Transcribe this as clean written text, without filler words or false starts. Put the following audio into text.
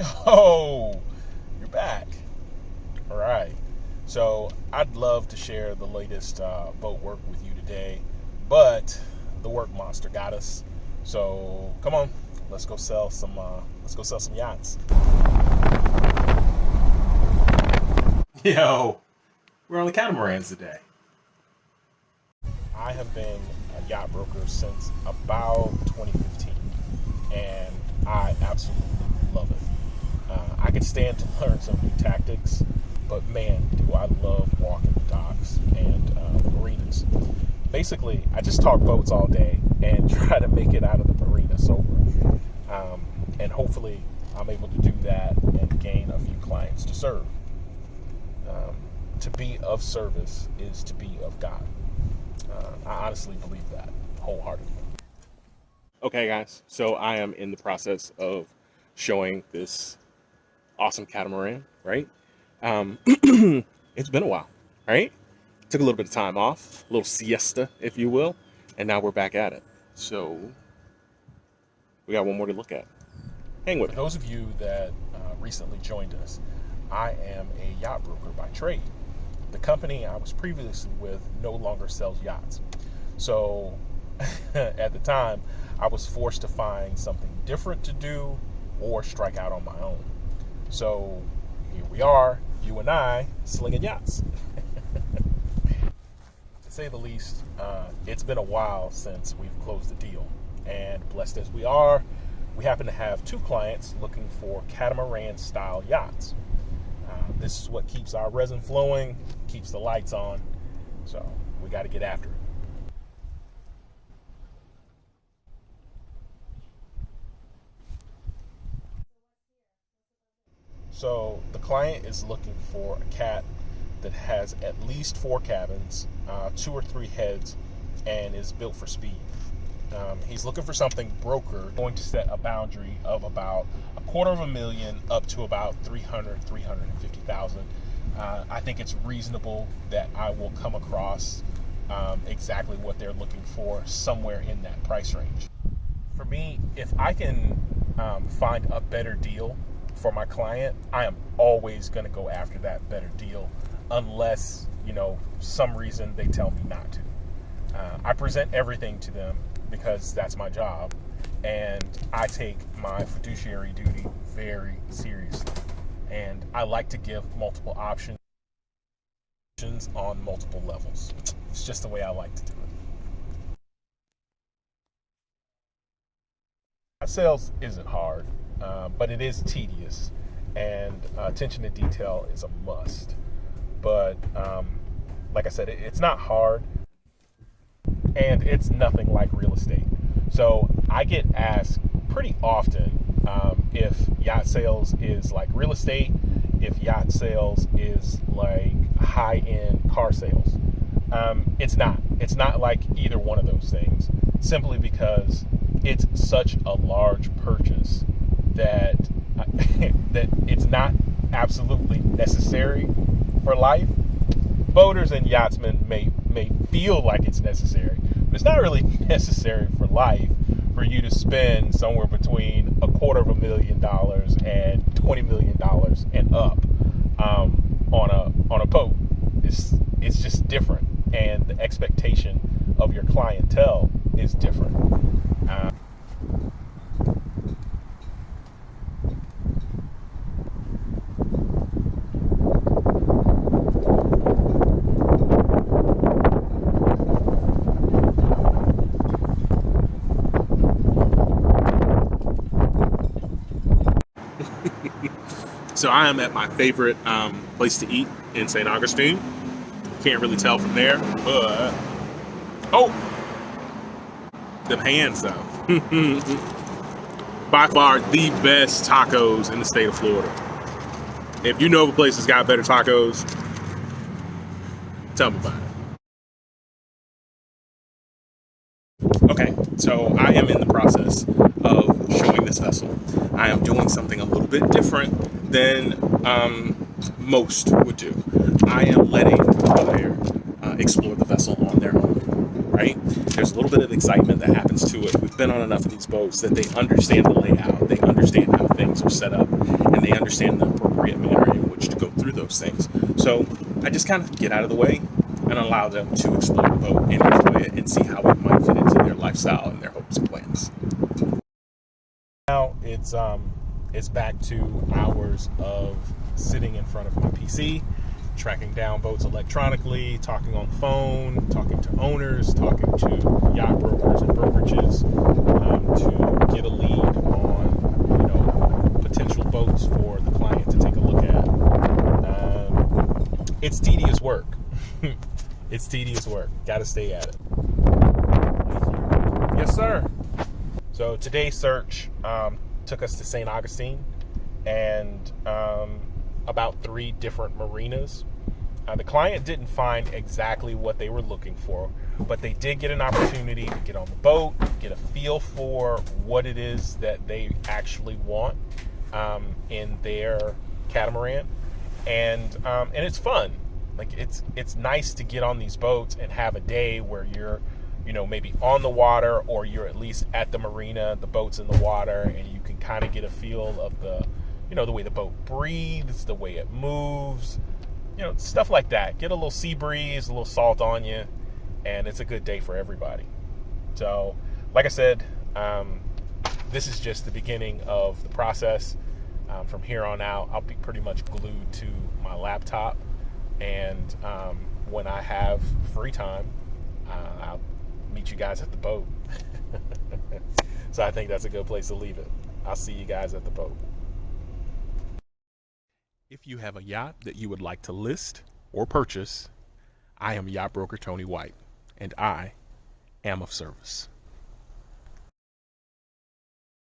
Oh, you're back. All right. So I'd love to share the latest boat work with you today, but the work monster got us. So come on, let's go sell some. Let's go sell some yachts. Yo, we're on the catamarans today. I have been a yacht broker since about 2015, and I absolutely love it. I could stand to learn some new tactics, but man, do I love walking the docks and the marinas. Basically, I just talk boats all day and try to make it out of the marina sober. And hopefully, I'm able to do that and gain a few clients to serve. To be of service is to be of God. I honestly believe that wholeheartedly. Okay, guys, so I am in the process of showing this awesome catamaran, right? It's been a while, right? Took a little bit of time off, a little siesta, if you will, and now we're back at it. So we got one more to look at. Hang with me. For those of you that recently joined us, I am a yacht broker by trade. The company I was previously with no longer sells yachts. So at the time, I was forced to find something different to do or strike out on my own. So here we are, you and I, slinging yachts. To say the least, it's been a while since we've closed the deal. And blessed as we are, we happen to have two clients looking for catamaran style yachts. This is what keeps our resin flowing, keeps the lights on. So we got to get after it. So the client is looking for a cat that has at least 4 cabins, 2 or 3 heads, and is built for speed. He's looking for something broker, going to set a boundary of about $250,000 up to about 350,000. I think it's reasonable that I will come across exactly what they're looking for somewhere in that price range. For me, if I can find a better deal for my client, I am always going to go after that better deal, unless, some reason they tell me not to. I present everything to them because that's my job, and I take my fiduciary duty very seriously. And I like to give multiple options on multiple levels. It's just the way I like to do it. Sales isn't hard, but it is tedious, and attention to detail is a must. But like I said, it's not hard, and it's nothing like real estate. So I get asked pretty often if yacht sales is like real estate, if yacht sales is like high-end car sales. It's not. It's not like either one of those things, simply because it's such a large purchase that that it's not absolutely necessary for life. Boaters and yachtsmen may feel like it's necessary, but it's not really necessary for life for you to spend somewhere between $250,000 and $20 million and up on a boat. It's just different, and the expectation of your clientele is different. So I am at my favorite place to eat in St. Augustine. Can't really tell from there, but oh, them hands though. By far the best tacos in the state of Florida. If you know of a place that's got better tacos, tell me about it. Okay, so I am in the process of showing this vessel. I am doing something a little bit different than most would do. I am letting the buyer explore the vessel on their own, right? There's a little bit of excitement that happens to it. We've been on enough of these boats that they understand the layout, they understand how things are set up, and they understand the appropriate manner in which to go through those things. So I just kind of get out of the way and allow them to explore the boat and enjoy it and see how it might fit into their lifestyle and their hopes and plans. Now it's back to hours of sitting in front of my PC, tracking down boats electronically, talking on the phone, talking to owners, talking to yacht brokers and brokerages, to get a lead on potential boats for the client to take a look at. It's tedious work. It's tedious work. Got to stay at it. Yes, sir. So today's search took us to St. Augustine and about 3 different marinas. The client didn't find exactly what they were looking for, but they did get an opportunity to get on the boat, get a feel for what it is that they actually want in their catamaran, and it's fun. Like it's nice to get on these boats and have a day where you're maybe on the water, or you're at least at the marina, the boat's in the water, and you can kind of get a feel of the way the boat breathes, the way it moves, stuff like that. Get a little sea breeze, a little salt on you, and it's a good day for everybody. So, like I said, this is just the beginning of the process. From here on out, I'll be pretty much glued to my laptop, and when I have free time, I'll meet you guys at the boat. So I think that's a good place to leave it. I'll see you guys at the boat. If you have a yacht that you would like to list or purchase, I am Yacht Broker Tony White, and I am of service.